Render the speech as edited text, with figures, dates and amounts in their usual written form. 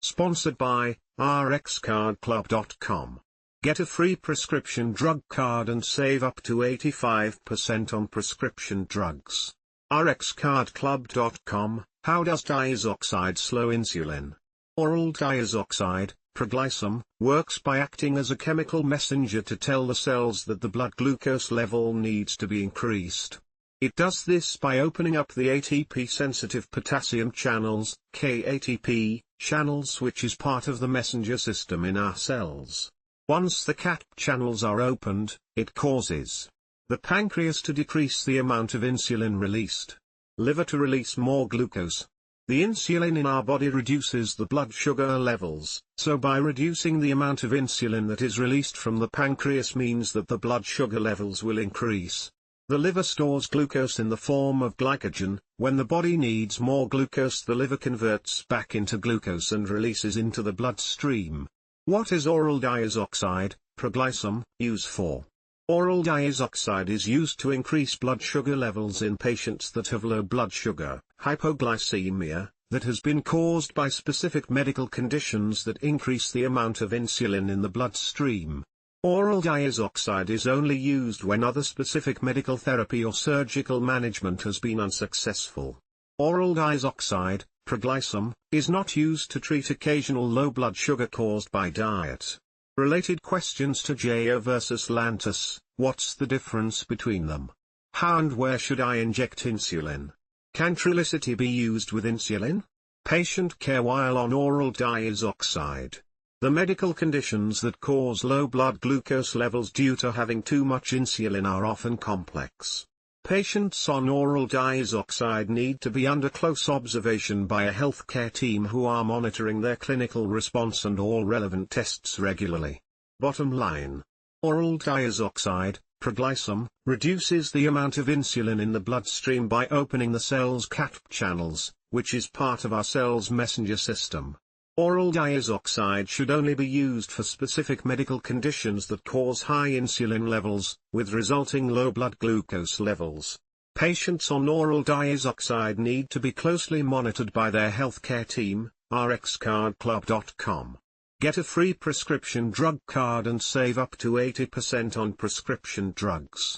Sponsored by RxCardClub.com. Get a free prescription drug card and save up to 85% on prescription drugs. RxCardClub.com. How does diazoxide slow insulin? Oral diazoxide, Proglycem, works by acting as a chemical messenger to tell the cells that the blood glucose level needs to be increased. It does this by opening up the ATP-sensitive potassium channels, KATP, channels, which is part of the messenger system in our cells. Once the KATP channels are opened, it causes the pancreas to decrease the amount of insulin released, liver to release more glucose. The insulin in our body reduces the blood sugar levels, so by reducing the amount of insulin that is released from the pancreas means that the blood sugar levels will increase. The liver stores glucose in the form of glycogen. When the body needs more glucose, the liver converts back into glucose and releases into the bloodstream. What is oral diazoxide, Proglycem, used for? Oral diazoxide is used to increase blood sugar levels in patients that have low blood sugar, hypoglycemia, that has been caused by specific medical conditions that increase the amount of insulin in the bloodstream. Oral diazoxide is only used when other specific medical therapy or surgical management has been unsuccessful. Oral diazoxide, Proglycem, is not used to treat occasional low blood sugar caused by diet. Related questions: Toujeo versus Lantus, what's the difference between them? How and where should I inject insulin? Can Trulicity be used with insulin? Patient care while on oral diazoxide. The medical conditions that cause low blood glucose levels due to having too much insulin are often complex. Patients on oral diazoxide need to be under close observation by a healthcare team who are monitoring their clinical response and all relevant tests regularly. Bottom line: oral diazoxide, Proglycem, reduces the amount of insulin in the bloodstream by opening the cell's KATP channels, which is part of our cell's messenger system. Oral diazoxide should only be used for specific medical conditions that cause high insulin levels, with resulting low blood glucose levels. Patients on oral diazoxide need to be closely monitored by their healthcare team. RxCardClub.com. Get a free prescription drug card and save up to 80% on prescription drugs.